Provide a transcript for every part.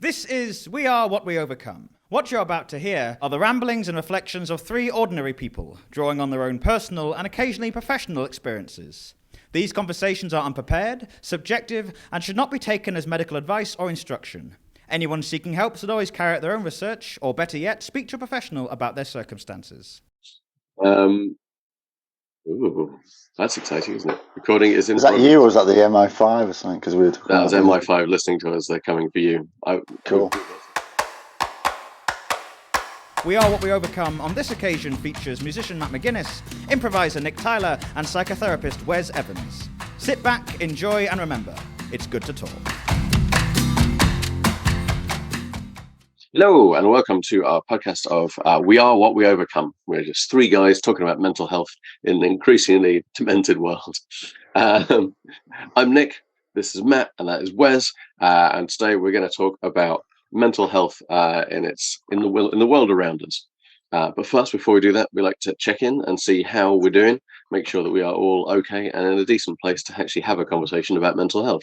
This is We Are What We Overcome. What you're about to hear are the ramblings and reflections of three ordinary people, drawing on their own personal and occasionally professional experiences. These conversations are unprepared, subjective, and should not be taken as medical advice or instruction. Anyone seeking help should always carry out their own research, or better yet, speak to a professional about their circumstances. Ooh, that's exciting, isn't it? Recording is in Is that progress. you or was that the MI5 or something? Because we were talking That was about MI5 listening to us. They're coming for you. Cool. We Are What We Overcome on this occasion features musician Matt McGuinness, improviser Nick Tyler, and psychotherapist Wes Evans. Sit back, enjoy, and remember, it's good to talk. Hello, and welcome to our podcast of We Are What We Overcome. We're just three guys talking about mental health in an increasingly demented world. I'm Nick, this is Matt, and that is Wes. And today we're going to talk about mental health in the world around us. But first, before we do that, we like to check in and see how we're doing, make sure that we are all okay and in a decent place to actually have a conversation about mental health.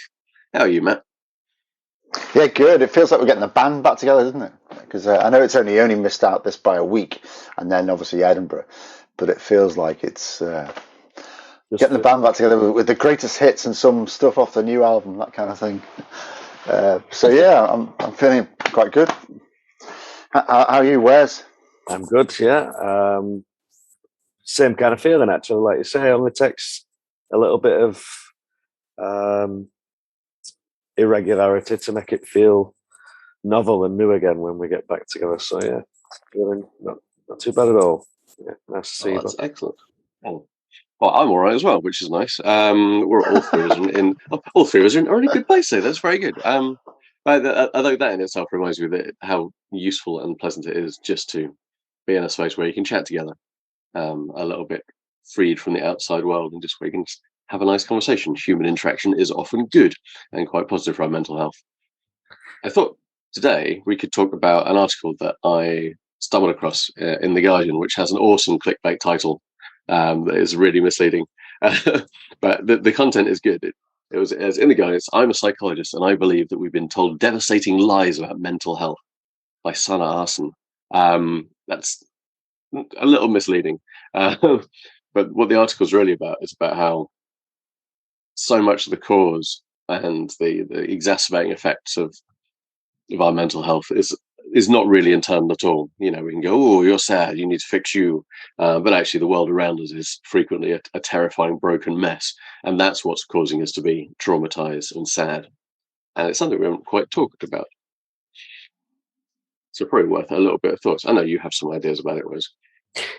How are you, Matt? Yeah, good. It feels like we're getting the band back together, doesn't it? Because I know it's only missed out this by a week, and then obviously Edinburgh, but it feels like it's getting the band back together with the greatest hits and some stuff off the new album, that kind of thing. So yeah, I'm feeling quite good. How are you, Wes? I'm good, yeah. Same kind of feeling, actually. Like you say, only takes a little bit of irregularity to make it feel novel and new again when we get back together. So yeah, feeling not too bad at all. Yeah, nice to see you. That's excellent. Oh. Well, I'm all right as well, which is nice. We're all three of us all three of us are in a good place, so that's very good. Although that in itself reminds me that how useful and pleasant it is just to be in a space where you can chat together, a little bit freed from the outside world, and just where you can just have a nice conversation. Human interaction is often good and quite positive for our mental health. I thought today we could talk about an article that I stumbled across in The Guardian, which has an awesome clickbait title that is really misleading. But the content is good. It was in The Guardian. I'm a psychologist, and I believe that we've been told devastating lies about mental health by Sana Arson. That's a little misleading. But what the article is really about is about how so much of the cause and the exacerbating effects of our mental health is not really internal at all. You know, we can go, oh, you're sad, you need to fix you. But actually the world around us is frequently a terrifying, broken mess. And that's what's causing us to be traumatized and sad. And it's something we haven't quite talked about. So probably worth a little bit of thoughts. I know you have some ideas about it, Wes.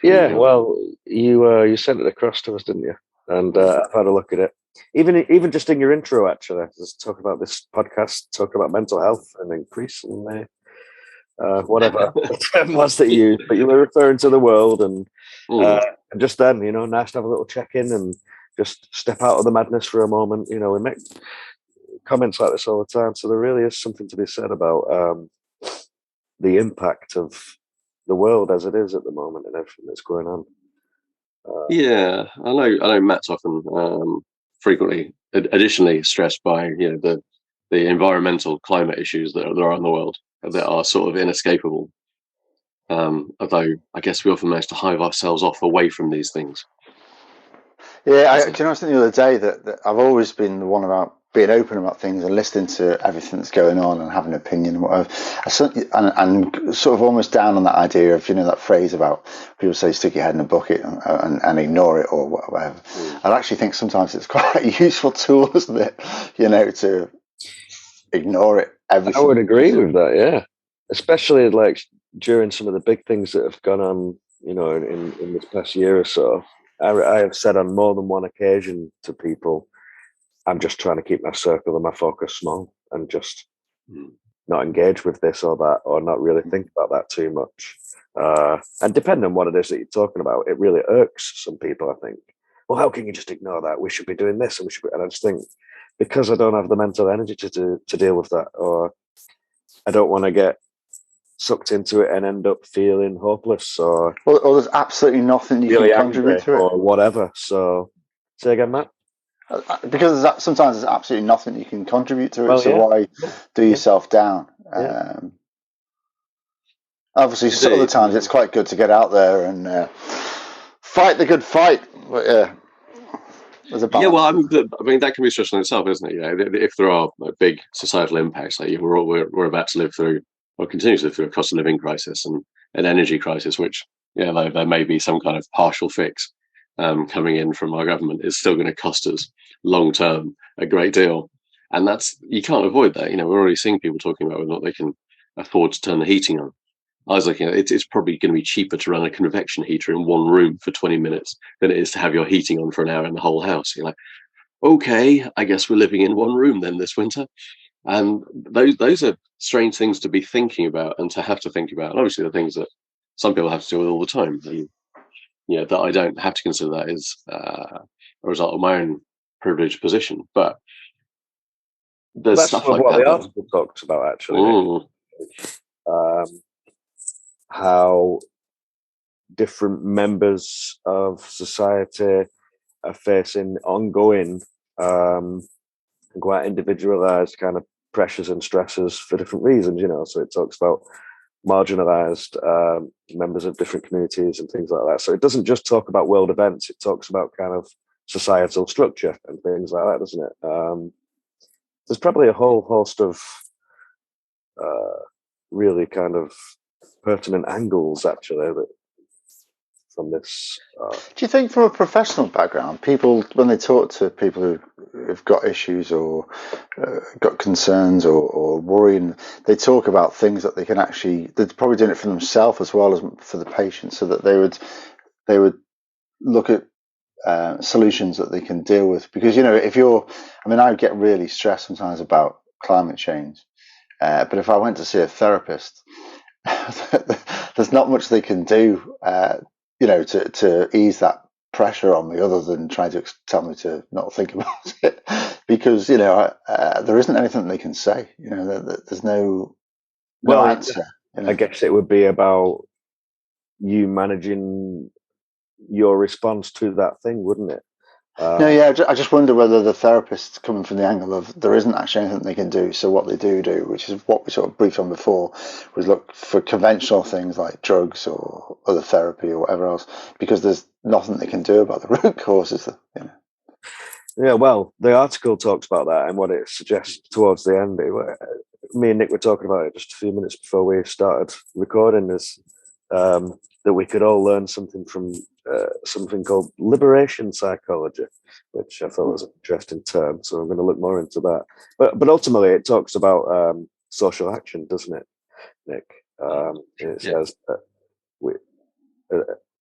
Yeah, well, you sent it across to us, didn't you? And I've had a look at it. Even just in your intro, actually, just talk about this podcast, talk about mental health and increasingly whatever the term was that you used, but you were referring to the world and just then, nice to have a little check-in and just step out of the madness for a moment. We make comments like this all the time, so there really is something to be said about the impact of the world as it is at the moment and everything that's going on. Yeah, I know Matt's often frequently additionally stressed by the environmental climate issues that are in the world that are sort of inescapable. Although I guess we often manage to hive ourselves off away from these things. Yeah, do you know something the other day that I've always been the one about being open about things and listening to everything that's going on and having an opinion and whatever. And sort of almost down on that idea of, that phrase about people say stick your head in a bucket and ignore it or whatever. I actually think sometimes it's quite a useful tool, isn't it? To ignore it. Everything. I would agree with that, yeah. Especially like during some of the big things that have gone on, in this past year or so. I have said on more than one occasion to people, I'm just trying to keep my circle and my focus small and just not engage with this or that or not really think about that too much. And depending on what it is that you're talking about, it really irks some people, I think. Well, how can you just ignore that? We should be doing this and we should be... And I just think, because I don't have the mental energy to deal with that, or I don't want to get sucked into it and end up feeling hopeless or there's absolutely nothing you really can contribute to it or whatever. So say again, Matt. Because sometimes there's absolutely nothing you can contribute to it, Well, so yeah. why do yourself down? Obviously, some other times it's quite good to get out there and fight the good fight. But yeah, there's a balance. Yeah, well, I mean that can be stressful in itself, isn't it? You know, if there are big societal impacts, like we're about to live through, or continue to live through, a cost of living crisis and an energy crisis, which there may be some kind of partial fix coming in from our government, is still going to cost us long term a great deal, and you can't avoid that. You know, we're already seeing people talking about whether or not they can afford to turn the heating on. I was looking at it's probably going to be cheaper to run a convection heater in one room for 20 minutes than it is to have your heating on for an hour in the whole house. You're like, okay, I guess we're living in one room then this winter. And those are strange things to be thinking about and to have to think about. And obviously, the things that some people have to deal with all the time. And, that I don't have to consider that is a result of my own privileged position. But there's That's stuff sort of like what that. the article talks about, actually. How different members of society are facing ongoing quite individualized kind of pressures and stresses for different reasons, so it talks about marginalized members of different communities and things like that. So it doesn't just talk about world events, it talks about kind of societal structure and things like that, doesn't it? There's probably a whole host of really kind of pertinent angles, actually, that from this. Do you think, from a professional background, people, when they talk to people who've got issues or got concerns or worrying, they talk about things that they can they're probably doing it for themselves as well as for the patient, so that they would look at solutions that they can deal with? Because I get really stressed sometimes about climate change, but if I went to see a therapist, there's not much they can do to ease that pressure on me, other than trying to tell me to not think about it, because there isn't anything they can say. There's no answer. I guess it would be about you managing your response to that thing, wouldn't it? I just wonder whether the therapist's coming from the angle of there isn't actually anything they can do. So what they do, which is what we sort of briefed on before, was look for conventional things like drugs or other therapy or whatever else, because there's nothing they can do about the root causes. Yeah, well, the article talks about that, and what it suggests towards the end. Me and Nick were talking about it just a few minutes before we started recording this. That we could all learn something from something called liberation psychology, which I thought was an interesting term. So I'm going to look more into that. But ultimately, it talks about social action, doesn't it, Nick? It says that we,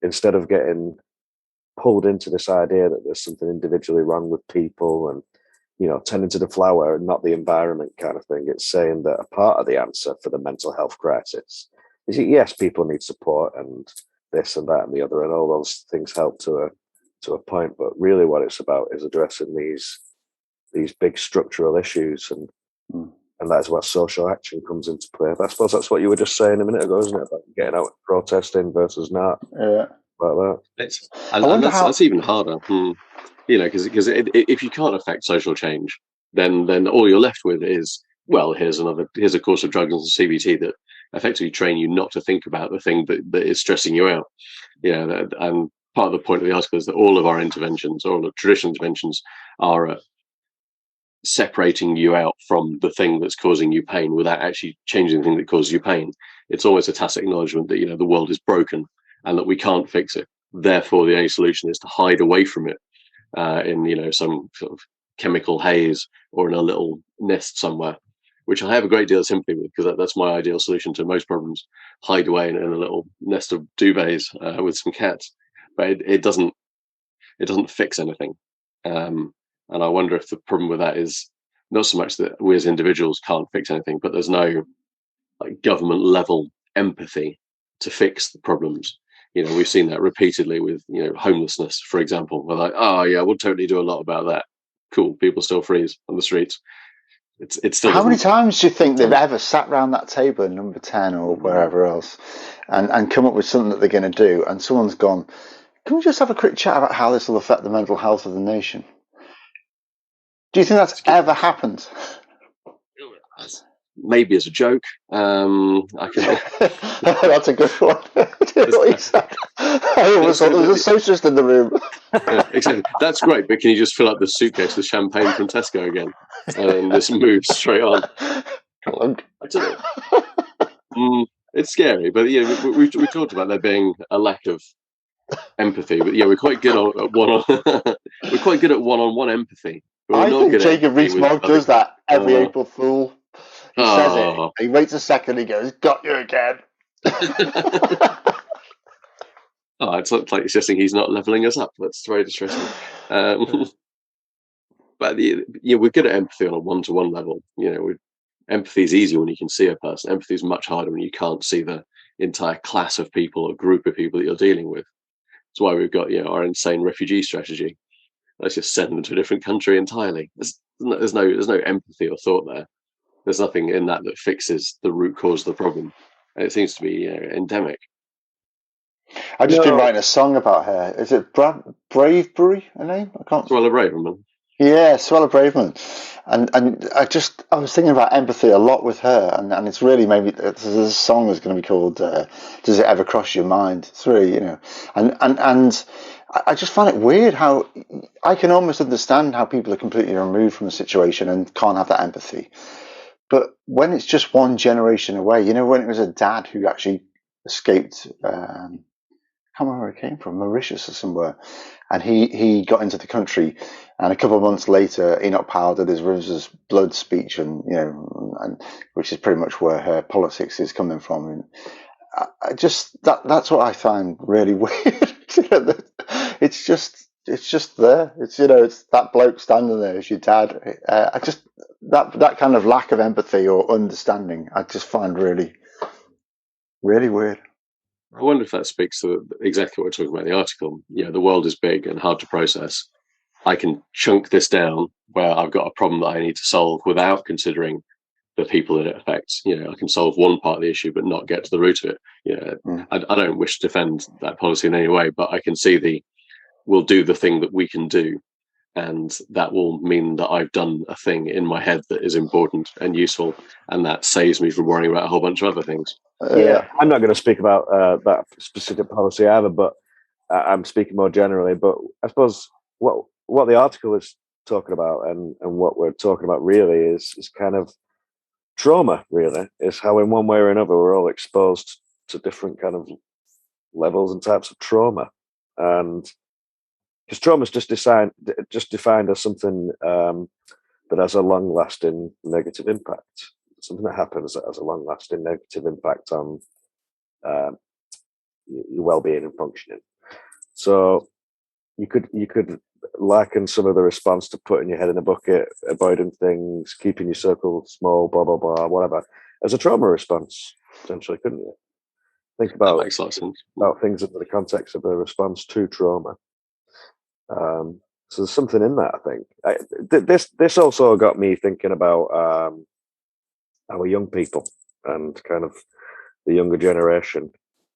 instead of getting pulled into this idea that there's something individually wrong with people and tending to the flower and not the environment kind of thing, it's saying that a part of the answer for the mental health crisis is that, yes, people need support and this and that and the other, and all those things help to a point. But really, what it's about is addressing these big structural issues, and that's where social action comes into play. But I suppose that's what you were just saying a minute ago, isn't it? About getting out and protesting versus not. Yeah. About that. That's even harder. Because if you can't affect social change, then all you're left with is, well, here's a course of drugs and CBT that effectively train you not to think about the thing that is stressing you out. And part of the point of the article is that all of our interventions, all the traditional interventions, are separating you out from the thing that's causing you pain without actually changing the thing that causes you pain. It's almost a tacit acknowledgement that the world is broken and that we can't fix it. Therefore, the only solution is to hide away from it in some sort of chemical haze or in a little nest somewhere, which I have a great deal of sympathy with, because that's my ideal solution to most problems: hide away in a little nest of duvets with some cats. But it doesn't fix anything. And I wonder if the problem with that is not so much that we as individuals can't fix anything, but there's no government level empathy to fix the problems. We've seen that repeatedly with homelessness, for example. We're like, oh yeah, we'll totally do a lot about that. Cool, people still freeze on the streets. It's still. How many times do you think they've ever sat around that table in number 10 or wherever else and come up with something that they're going to do, and someone's gone, can we just have a quick chat about how this will affect the mental health of the nation? Do you think that's ever happened? maybe as a joke. I can. That's a good one. Do you know what he said? I always thought there was a socialist in the room. Yeah, exactly. That's great, but can you just fill up the suitcase with champagne from Tesco again, and then just move straight on? I don't know. It's scary, but yeah, we talked about there being a lack of empathy, but yeah, we're quite good at we're quite good at one-on-one empathy, but we're I not think good at Jacob empathy with Rees-Mogg other. does that every April Fool. He says it. He waits a second. He goes, "Got you again." Oh, it's like suggesting he's not leveling us up. That's very distressing. But we're good at empathy on a one-to-one level. Empathy is easy when you can see a person. Empathy is much harder when you can't see the entire class of people or group of people that you're dealing with. That's why we've got our insane refugee strategy. Let's just send them to a different country entirely. There's no empathy or thought there. There's nothing in that fixes the root cause of the problem. And it seems to be endemic. I've just been writing a song about her. Is it Bravebury, her name? I can't. Swallow Braverman. Yeah, Swallow Braverman. And I was thinking about empathy a lot with her, and it's really maybe there's a song that's going to be called "Does It Ever Cross Your Mind?" It's really, and I just find it weird how I can almost understand how people are completely removed from a situation and can't have that empathy. But when it's just one generation away, when it was a dad who actually escaped, I can't remember where he came from, Mauritius or somewhere, and he got into the country, and a couple of months later, Enoch Powell did his Rivers of Blood speech, and which is pretty much where her politics is coming from. And I just that's what I find really weird. It's just there. It's that bloke standing there as your dad. I just that kind of lack of empathy or understanding, I just find really, really weird. I wonder if that speaks to exactly what we're talking about in the article. The world is big and hard to process. I can chunk this down where I've got a problem that I need to solve without considering the people that it affects. I can solve one part of the issue but not get to the root of it. I don't wish to defend that policy in any way, but I can see we'll do the thing that we can do, and that will mean that I've done a thing in my head that is important and useful, and that saves me from worrying about a whole bunch of other things. Yeah, I'm not going to speak about that specific policy either, but I'm speaking more generally. But I suppose what the article is talking about and what we're talking about really is kind of trauma. Really, is how in one way or another we're all exposed to different kind of levels and types of trauma, and because trauma is just defined as something that has a long-lasting negative impact. Something that happens that has a long-lasting negative impact on your well-being and functioning. So you could liken some of the response to putting your head in a bucket, avoiding things, keeping your circle small, blah blah blah, whatever, as a trauma response, essentially, couldn't you? Think about that makes a lot of sense. About things in the context of a response to trauma. So there's something in that, I think. This also got me thinking about our young people and kind of the younger generation.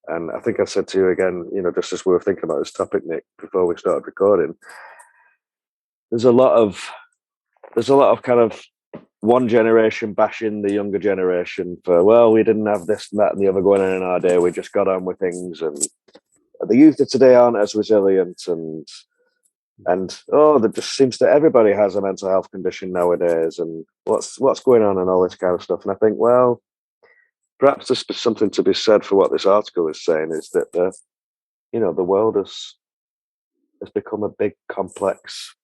And I think I said to you again, just as we were thinking about this topic, Nick, before we started recording, there's a lot of kind of one generation bashing the younger generation for, well, we didn't have this and that and the other going on in our day. We just got on with things, and the youth of today aren't as resilient, and there just seems that everybody has a mental health condition nowadays, and what's going on and all this kind of stuff. And I think, well, perhaps there's something to be said for what this article is saying, is that the world has become a big, complex,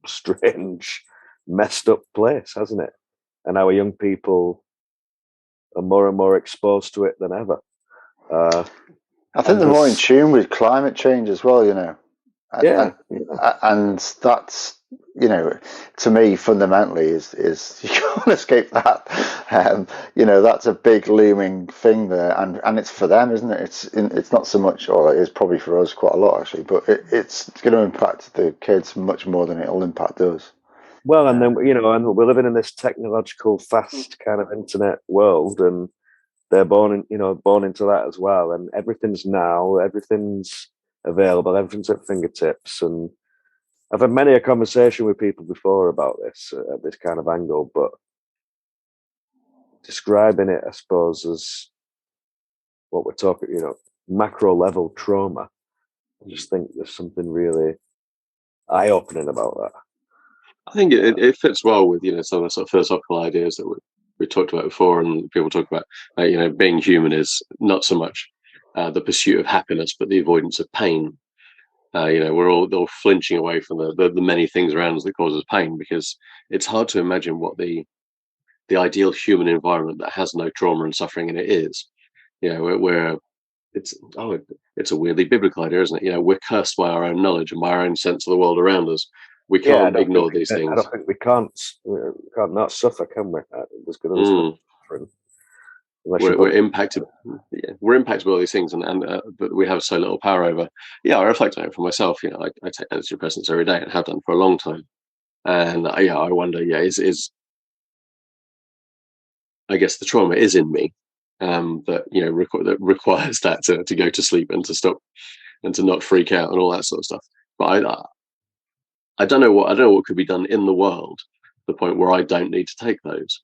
strange, messed up place, hasn't it? And our young people are more and more exposed to it than ever. I think they're more in tune with climate change as well, and that's, to me, fundamentally is you can't escape that. That's a big looming thing there, and it's for them, isn't it? It's not so much, or it is probably for us quite a lot actually, but it's going to impact the kids much more than it'll impact us. Well, and then and we're living in this technological, fast kind of internet world, and they're born into that as well, and everything's available, everything's at fingertips. And I've had many a conversation with people before about this kind of angle, but describing it, I suppose, as what we're talking, macro level trauma. I just think there's something really eye-opening about that. I think it fits well with some of the sort of philosophical ideas that we talked about before, and people talk about being human is not so much the pursuit of happiness, but the avoidance of pain. We're all flinching away from the many things around us that causes pain, because it's hard to imagine what the ideal human environment that has no trauma and suffering in it is. Where it's a weirdly biblical idea, isn't it? We're cursed by our own knowledge and by our own sense of the world around us. We can't ignore these things. I don't think we can't not suffer, can we? There's going to be suffering. We're impacted. Yeah, we're impacted by all these things, but we have so little power over. Yeah, I reflect on it for myself. I take antidepressants every day and have done for a long time, and I wonder. Is I guess the trauma is in me, that requires that to go to sleep and to stop and to not freak out and all that sort of stuff. But I don't know what could be done in the world to the point where I don't need to take those.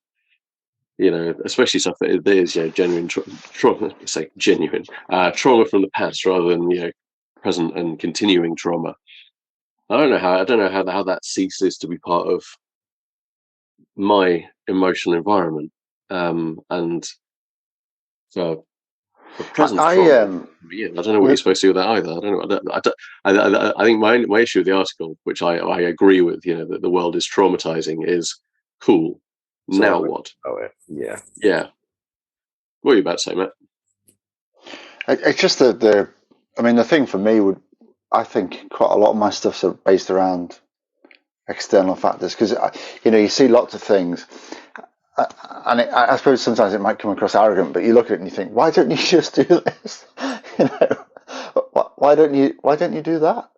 Especially stuff that is genuine trauma. Say genuine trauma from the past rather than present and continuing trauma. I don't know how that ceases to be part of my emotional environment, and for present trauma. I don't know what you're supposed to do with that either. I don't know. I think my issue with the article, which I agree with, that the world is traumatizing, is cool. So now what? Yeah. What are you about to say, Matt? It's just the thing for me I think quite a lot of my stuff's based around external factors, because you see lots of things, and I suppose sometimes it might come across arrogant, but you look at it and you think, why don't you just do this? Why don't you do that?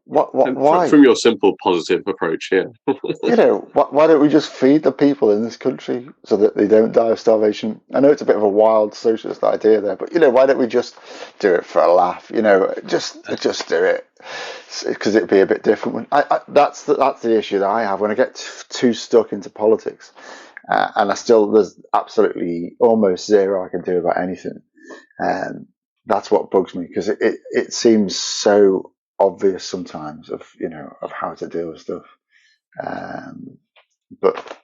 Why? From your simple positive approach here. Why don't we just feed the people in this country so that they don't die of starvation? I know it's a bit of a wild socialist idea there, but why don't we just do it for a laugh? Just do it, because it'd be a bit different. That's the issue that I have when I get too stuck into politics, and there's absolutely almost zero I can do about anything. That's what bugs me, because it seems so obvious sometimes of how to deal with stuff, but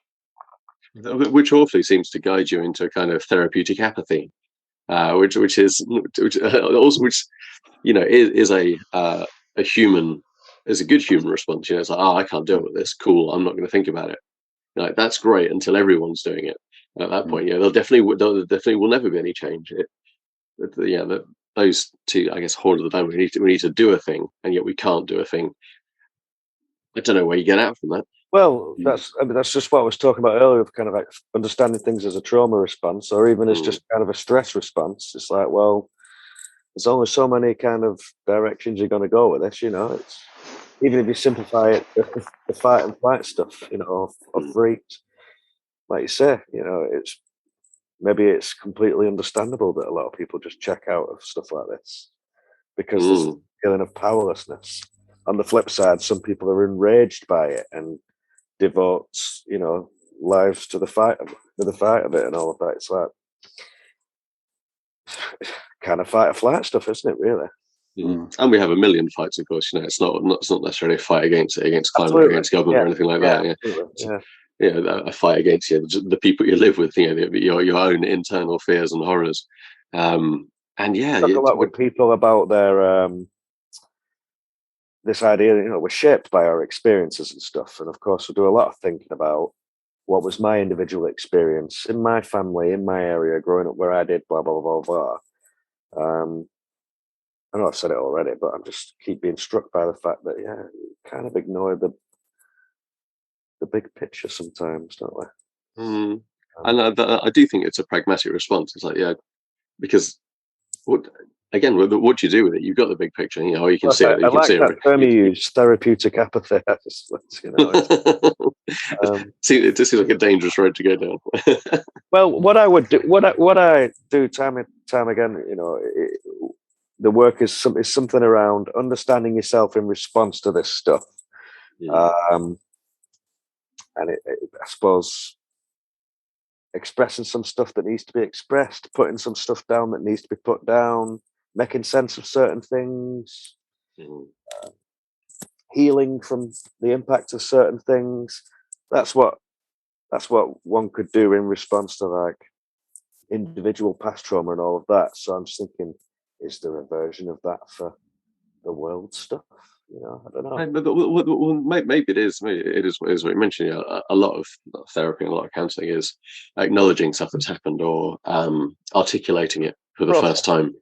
which awfully seems to guide you into a kind of therapeutic apathy, which is a good human response. It's like, I can't deal with this. Cool, I'm not going to think about it. That's great until everyone's doing it. At that point, there definitely will never be any change. Those two, I guess, hold of the time. We need to do a thing, and yet we can't do a thing. I don't know where you get out from that. Well, that's just what I was talking about earlier, of kind of like understanding things as a trauma response, or even as just kind of a stress response. It's like, well, there's only so many kind of directions you're going to go with this. It's even if you simplify it, the fight and flight stuff, or freeze, like you say, it's completely understandable that a lot of people just check out of stuff like this because there's a feeling of powerlessness. On the flip side, some people are enraged by it and devote, lives to the fight of it and all of that. It's like kind of fight or flight stuff, isn't it? Really. And we have a million fights, of course. It's not necessarily a fight against climate or against government or anything like that. A fight against the people you live with, your own internal fears and horrors. And talk a lot with people about their this idea that we're shaped by our experiences and stuff, and of course we do a lot of thinking about what was my individual experience in my family, in my area, growing up where I did blah blah blah blah. I know I've said it already, but I'm just keep being struck by the fact that you kind of ignore the big picture sometimes, don't we? And I do think it's a pragmatic response. It's like, because what do you do with it? You've got the big picture, you can see it. I like that term you use, therapeutic apathy. It seems like a dangerous road to go down. Well, what I would do, what I do time and time again, the work is something around understanding yourself in response to this stuff. And I suppose expressing some stuff that needs to be expressed, putting some stuff down that needs to be put down, making sense of certain things, healing from the impact of certain things. That's what one could do in response to like individual past trauma and all of that. So I'm just thinking, is there a version of that for the world stuff? You know, I don't know. Maybe it is. Maybe it is what you mentioned. A lot of therapy and a lot of counselling is acknowledging stuff that's happened or articulating it for the first time.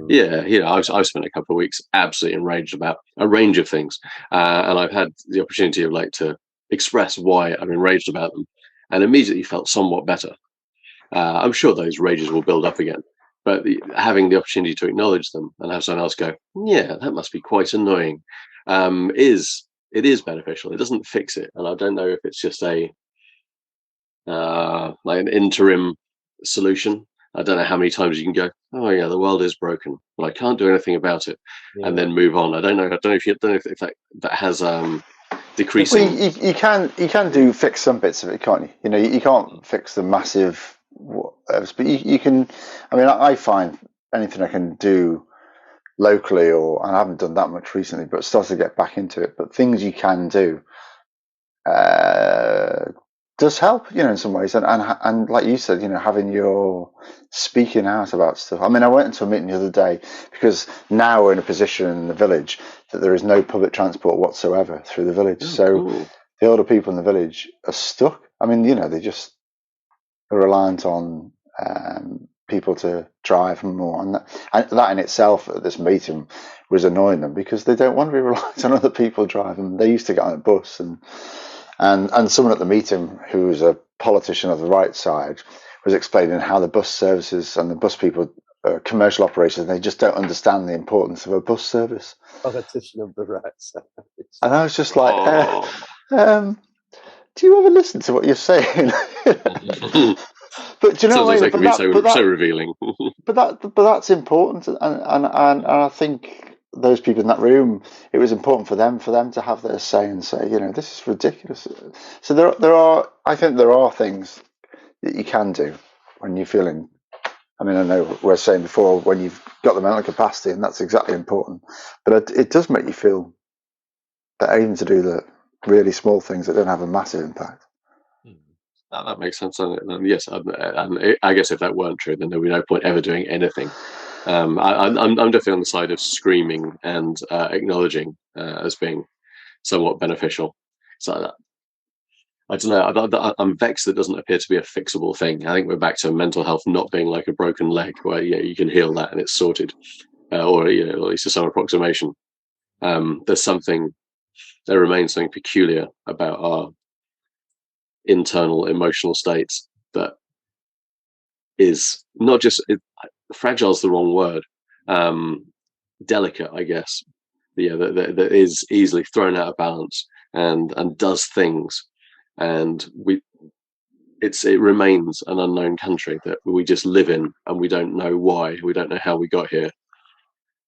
Yeah, I've spent a couple of weeks absolutely enraged about a range of things, and I've had the opportunity of like to express why I'm enraged about them, and immediately felt somewhat better. I'm sure those rages will build up again, but having the opportunity to acknowledge them and have someone else go, "Yeah, that must be quite annoying," is beneficial. It doesn't fix it, and I don't know if it's just a like an interim solution. I don't know how many times you can go, "Oh yeah, the world is broken, but I can't do anything about it," and then move on. I don't know if that has decreasing. Well, you can do fix some bits of it, can't you? You know, you can't fix the massive, but you can. I mean, I find anything I can do locally, and I haven't done that much recently, but started to get back into it. But things you can do does help, you know, in some ways. And like you said, you know, having your speaking out about stuff. I mean, I went into a meeting the other day because now we're in a position in the village that there is no public transport whatsoever through the village. So the older people in the village are stuck. I mean, you know, they just are reliant on people to drive more, and that in itself at this meeting was annoying them because they don't want to be reliant on other people driving. They used to get on a bus, and someone at the meeting who was a politician of the right side was explaining how the bus services and the bus people are commercial operations. They just don't understand the importance of a bus service. Politician of the right side. And I was just like, do you ever listen to what you're saying? But do you know what I mean? So revealing. but that's important, and I think those people in that room, it was important for them to have their say and say, you know, this is ridiculous. So I think there are things that you can do when you're feeling. I mean, I know we were saying before when you've got the mental capacity, and that's exactly important. But it does make you feel better even to do the really small things that don't have a massive impact. That makes sense. And yes, and I guess if that weren't true, then there would be no point ever doing anything. I'm definitely on the side of screaming and acknowledging as being somewhat beneficial. So I don't know. I'm vexed that it doesn't appear to be a fixable thing. I think we're back to mental health not being like a broken leg, where you can heal that and it's sorted, or at least to some approximation. There remains something peculiar about our internal emotional states that is not just fragile is the wrong word, delicate, I guess. That is easily thrown out of balance and does things, and it remains an unknown country that we just live in, and we don't know why, we don't know how we got here,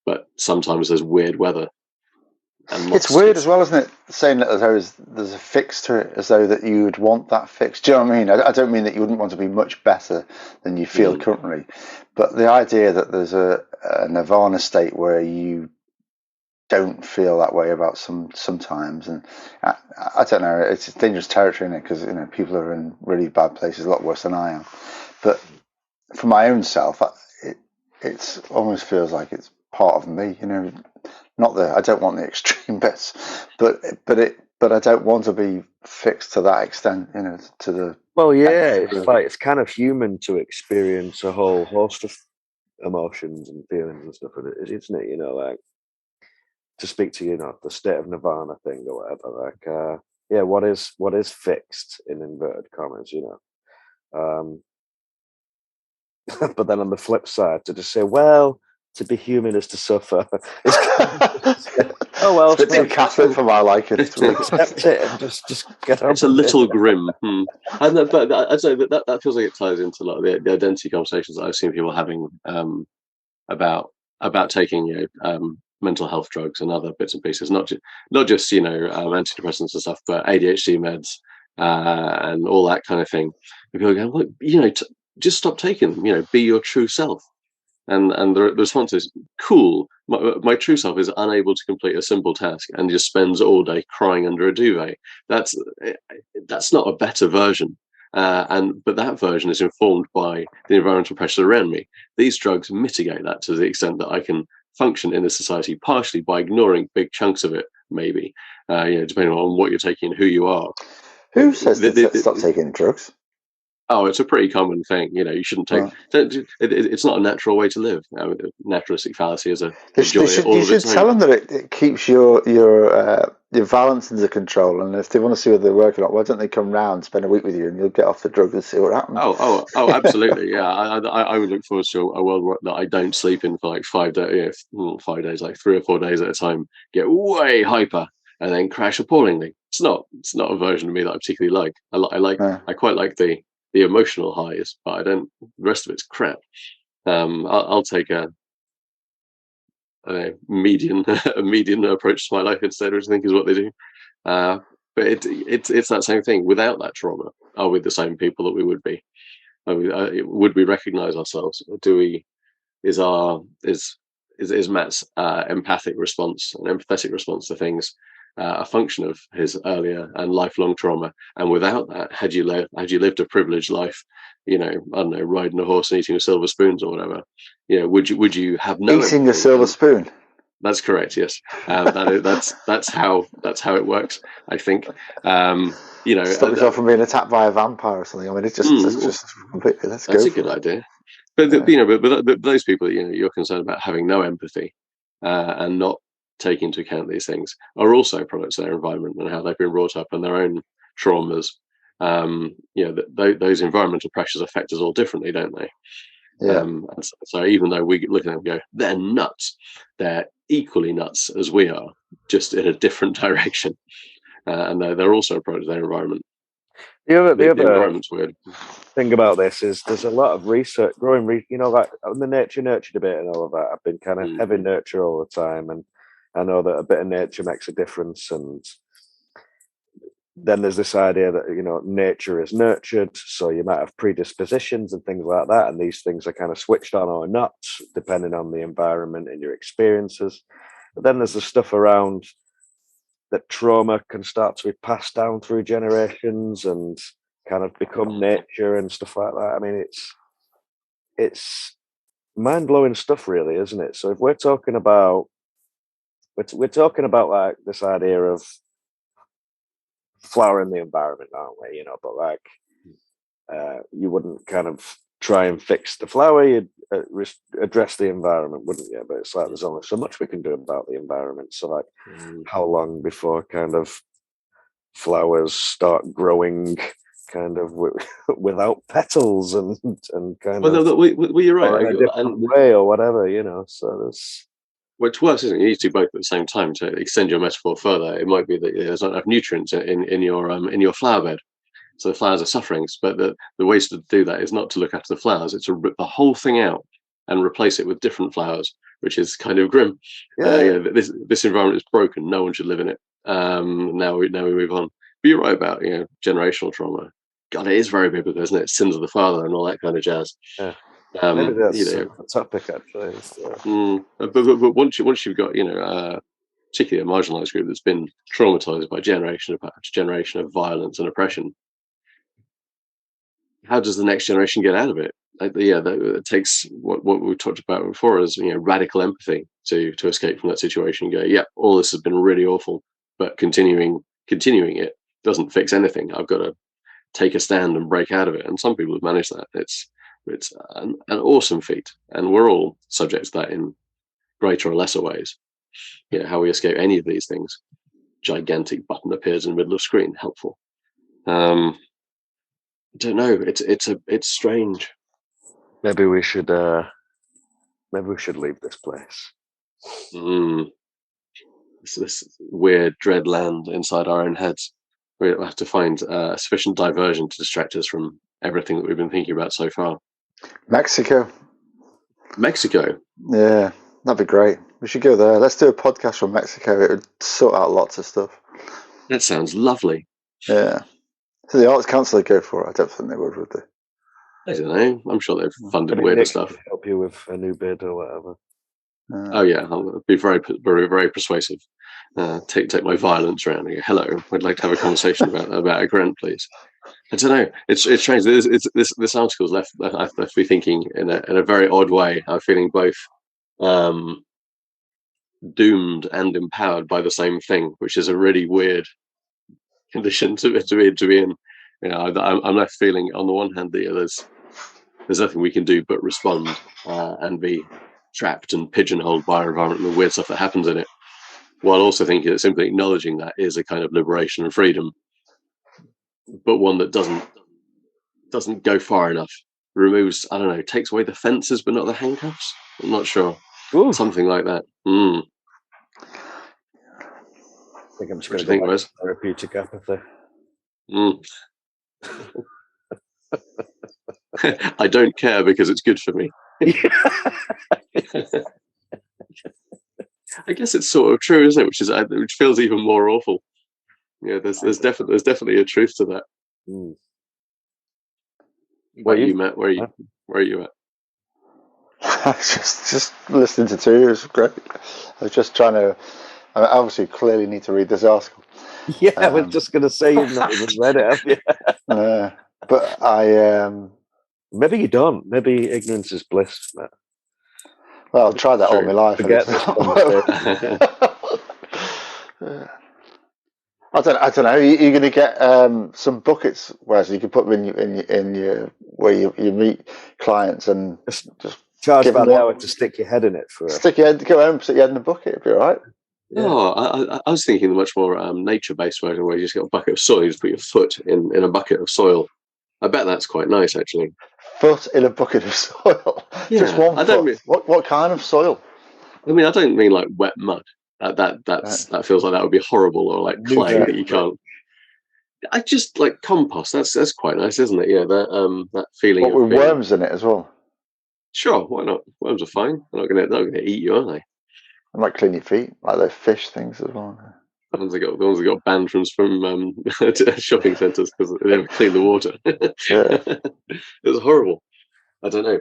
but sometimes there's weird weather. It's weird as well, isn't it? Saying that there's a fix to it, as though that you would want that fix. Do you know what I mean? I don't mean that you wouldn't want to be much better than you feel currently, but the idea that there's a nirvana state where you don't feel that way about sometimes, and I don't know. It's dangerous territory, isn't it? Because, you know, people are in really bad places, a lot worse than I am. But for my own self, it almost feels like it's part of me, you know. I don't want the extreme bits, but I don't want to be fixed to that extent, you know. It's kind of human to experience a whole host of emotions and feelings and stuff, isn't it? You know, like to speak to, you know, the state of nirvana thing or whatever. Like, what is fixed in inverted commas, you know. But then on the flip side, to just say, well, to be human is to suffer. Oh well, it's a bit too Catholic for my liking. Accept it and just get on. It's a little grim, but I'd say that feels like it ties into a lot of the identity conversations that I've seen people having about taking mental health drugs and other bits and pieces, not just antidepressants and stuff, but ADHD meds and all that kind of thing, people go, well, just stop taking them. Be your true self. And the response is, cool. My true self is unable to complete a simple task and just spends all day crying under a duvet. That's not a better version. But that version is informed by the environmental pressures around me. These drugs mitigate that to the extent that I can function in a society partially by ignoring big chunks of it, maybe, depending on what you're taking and who you are. Who says to stop taking drugs? Oh, it's a pretty common thing. You shouldn't take. Right. It's not a natural way to live. Naturalistic fallacy is a joy. You should tell them that it keeps your violence under control, and if they want to see whether they're working or not, why don't they come round, spend a week with you, and you'll get off the drug and see what happens. Oh, absolutely. Yeah, I would look forward to a world that I don't sleep in for like 5 days. 5 days, like 3 or 4 days at a time. Get way hyper and then crash appallingly. It's not a version of me that I particularly like. I quite like the emotional highs, but I don't. The rest of it's crap. I'll take a median approach to my life instead, which I think is what they do. But it's that same thing. Without that trauma, are we the same people that we would be? Would we recognize ourselves? Is Matt's empathic response and empathetic response to things a function of his earlier and lifelong trauma? And without that, had you lived a privileged life, I don't know, riding a horse and eating with silver spoons or whatever, would you have no eating a silver spoon? That's correct. Yes, that's how it works. I think. Stop yourself from being attacked by a vampire or something. I mean, it's just completely. That's a good idea. But but those people, you're concerned about having no empathy and not taking into account these things are also products of their environment and how they've been brought up and their own traumas. Those environmental pressures affect us all differently, don't they? Yeah. So even though we look at them and go, they're nuts, they're equally nuts as we are, just in a different direction. And they're also a product of their environment. The other environment's weird. Thing about this is there's a lot of research, like the nature nurture debate and all of that. I've been kind of heavy nurture all the time, and I know that a bit of nature makes a difference. And then there's this idea that nature is nurtured, so you might have predispositions and things like that, and these things are kind of switched on or not depending on the environment and your experiences. But then there's the stuff around that trauma can start to be passed down through generations and kind of become nature and stuff like that. I mean, it's mind-blowing stuff, really, isn't it? So if we're talking about like this idea of flowering the environment, aren't we? But like you wouldn't kind of try and fix the flower, you'd address the environment, wouldn't you? But it's like there's only so much we can do about the environment. So like how long before kind of flowers start growing kind of without petals and kind of you're right, in a different way or whatever, so there's which works, isn't it? You need to do both at the same time. To extend your metaphor further, it might be that there's not enough nutrients in your flower bed, so the flowers are suffering. But the ways to do that is not to look after the flowers; it's to rip the whole thing out and replace it with different flowers, which is kind of grim. Yeah. This environment is broken. No one should live in it. Now we move on. But you're right about generational trauma. God, it is very biblical, isn't it? Sins of the father and all that kind of jazz. Yeah. Maybe that's a topic actually. So. But once you've got particularly a marginalised group that's been traumatised by generation of violence and oppression, how does the next generation get out of it? It takes what we talked about before as radical empathy to escape from that situation. And go, yeah, all this has been really awful, but continuing it doesn't fix anything. I've got to take a stand and break out of it. And some people have managed that. It's an awesome feat, and we're all subject to that in greater or lesser ways. How we escape any of these things. Gigantic button appears in the middle of screen. Helpful. I don't know. It's strange. Maybe we should leave this place. This weird dread land inside our own heads. We have to find sufficient diversion to distract us from everything that we've been thinking about so far. Mexico. Yeah, that'd be great. We should go there. Let's do a podcast from Mexico. It would sort out lots of stuff. That sounds lovely. Yeah. So the arts counsellor go for it. I don't think they would they? I don't know. I'm sure they've funded Maybe weirder Nick stuff. could help you with a new bid or whatever. Oh yeah, I'll be very, very, very persuasive. Take my violence around and go, hello, I'd like to have a conversation about a grant, please. I don't know. It's strange. This article's left me thinking in a very odd way. I'm feeling both doomed and empowered by the same thing, which is a really weird condition to be in. You know, I'm left feeling on the one hand that there's nothing we can do but respond and be trapped and pigeonholed by our environment and the weird stuff that happens in it, while also thinking that simply acknowledging that is a kind of liberation and freedom, but one that doesn't go far enough. Removes, I don't know, takes away the fences but not the handcuffs. I'm not sure. Ooh. Something like that. I think I'm just going to think, go back Wes? to therapeutic apathy. I don't care because it's good for me. I guess it's sort of true, isn't it? Which feels even more awful. Yeah, there's definitely a truth to that. What you, Matt? Where are you at? just listening to two is great. I was just trying to. I obviously clearly need to read this article. Yeah, I was just going to say you've not even read it, have you? But I. Maybe you don't. Maybe ignorance is bliss, Matt. Well, I've tried that all my life. Forget this conversation. I don't know. You're going to get some buckets where you can put them in your where you meet clients and just charge by the hour to stick your head in it for. Stick your head, go home, stick your head in the bucket. It'll be all right. Yeah. Oh, I was thinking the much more nature-based version where you just got a bucket of soil, you just put your foot in a bucket of soil. I bet that's quite nice, actually. Foot in a bucket of soil. Yeah, just one foot. What kind of soil? I mean, I don't mean like wet mud. That feels like that would be horrible, or like clay that you can't. I just like compost. That's quite nice, isn't it? Yeah, that feeling. What with worms in it as well? Sure, why not? Worms are fine. They're not gonna eat you, are they? They might clean your feet, like those fish things as well. The ones that got banned from shopping centres because they never clean the water. It was horrible. I don't know.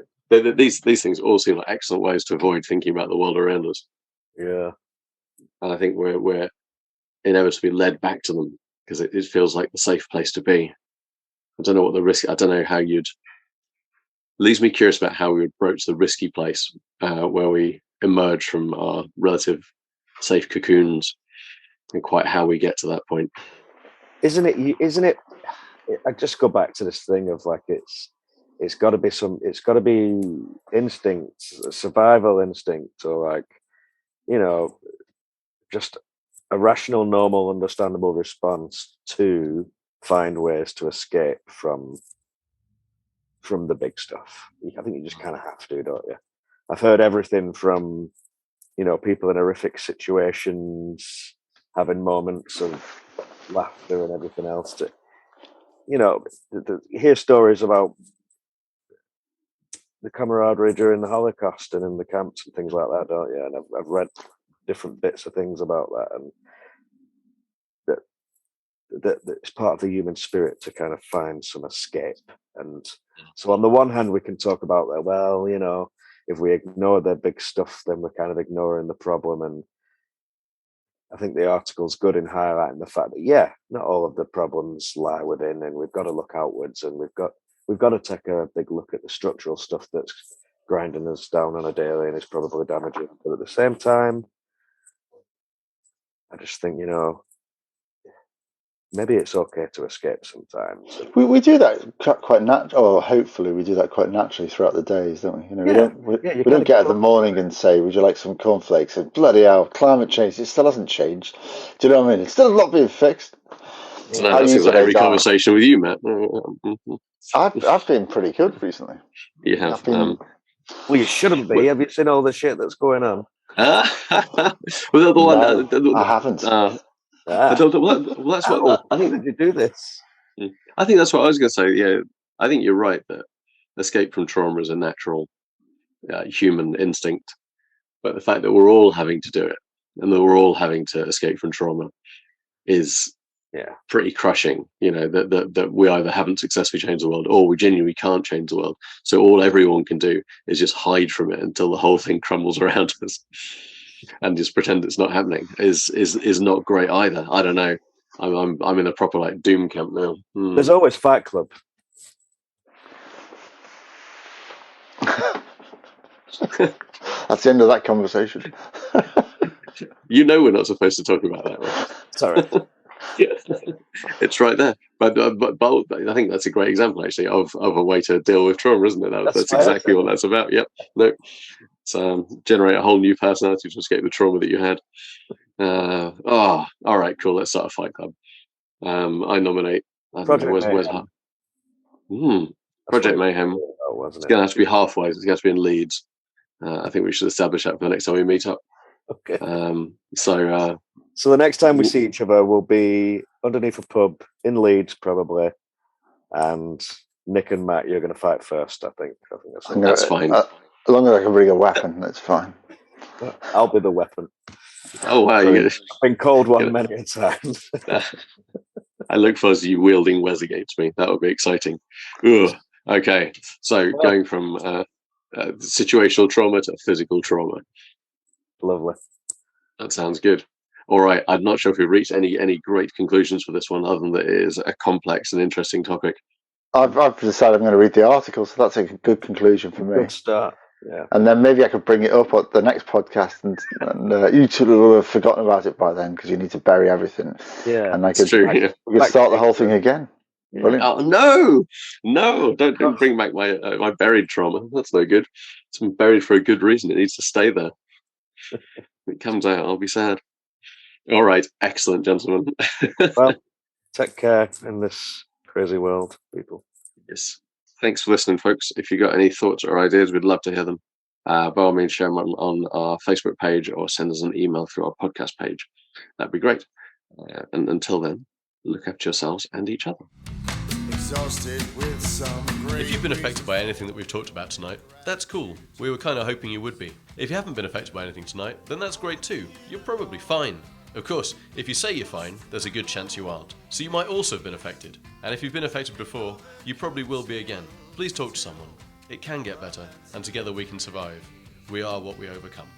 These things all seem like excellent ways to avoid thinking about the world around us. Yeah, and I think we're inevitably led back to them because it feels like the safe place to be. I don't know what the risk. I don't know how you'd. Leaves me curious about how we would broach the risky place where we emerge from our relative safe cocoons, and quite how we get to that point. Isn't it? I just go back to this thing of like it's got to be instinct, survival instinct, or like, you know, just a rational, normal, understandable response to find ways to escape from the big stuff. I think you just kind of have to, don't you? I've heard everything from, people in horrific situations having moments of laughter and everything else to, hear stories about the camaraderie during the Holocaust and in the camps and things like that, don't you? And I've read different bits of things about that, and that it's part of the human spirit to kind of find some escape. And so on the one hand, we can talk about that, well, if we ignore the big stuff, then we're kind of ignoring the problem. And I think the article's good in highlighting the fact that, not all of the problems lie within, and we've got to look outwards, and we've got to take a big look at the structural stuff that's grinding us down on a daily and is probably damaging. But at the same time, I just think, maybe it's okay to escape sometimes. We do that quite naturally, or hopefully we do that quite naturally throughout the days, don't we? We don't get up in the morning and say, "Would you like some cornflakes?" And bloody hell, climate change, it still hasn't changed. Do you know what I mean? It's still not being fixed. That seems like every conversation with you, Matt. I've been pretty good recently. You have. Well, you shouldn't be. Have you seen all the shit that's going on? I haven't. Well, that's what I think. Did you do this? I think that's what I was going to say. Yeah, I think you're right that escape from trauma is a natural human instinct, but the fact that we're all having to do it and that we're all having to escape from trauma is pretty crushing, that we either haven't successfully changed the world or we genuinely can't change the world. So all everyone can do is just hide from it until the whole thing crumbles around us and just pretend it's not happening is not great either. I don't know. I'm in a proper like doom camp now. There's always Fight Club. That's the end of that conversation. We're not supposed to talk about that, right? Sorry. Yeah, it's right there. But I think that's a great example actually of a way to deal with trauma, isn't it? That's exactly what that's about. Yep. No. So generate a whole new personality to escape the trauma that you had. All right, cool. Let's start a fight club. I nominate. Project Mayhem. Project Mayhem. It's going to have to be halfway. It's going to have to be in Leeds. I think we should establish that for the next time we meet up. Okay. So the next time we see each other will be underneath a pub in Leeds, probably. And Nick and Matt, you're going to fight first, I think. That's fine. As long as I can bring a weapon, that's fine. I'll be the weapon. Oh, wow. I've been called one many a time. I look forward to you wielding Wes against me. That would be exciting. Ugh. Okay. So going from situational trauma to physical trauma. Lovely. That sounds good. All right. I'm not sure if we've reached any great conclusions for this one, other than that it is a complex and interesting topic. I've decided I'm going to read the article, so that's a good conclusion for me. Good start. Yeah. And then maybe I could bring it up at the next podcast, and you two will have forgotten about it by then because you need to bury everything. Yeah, and we could start the whole thing again. Yeah. Oh, no! Don't bring back my buried trauma. That's no good. It's been buried for a good reason. It needs to stay there. If it comes out, I'll be sad. All right, excellent, gentlemen. Well, take care in this crazy world, people. Yes. Thanks for listening, folks. If you got any thoughts or ideas, we'd love to hear them. By all means, share them on our Facebook page or send us an email through our podcast page. That'd be great. And until then, look after yourselves and each other. If you've been affected by anything that we've talked about tonight, that's cool. We were kind of hoping you would be. If you haven't been affected by anything tonight, then that's great too. You're probably fine. Of course, if you say you're fine, there's a good chance you aren't. So you might also have been affected. And if you've been affected before, you probably will be again. Please talk to someone. It can get better, and together we can survive. We are what we overcome.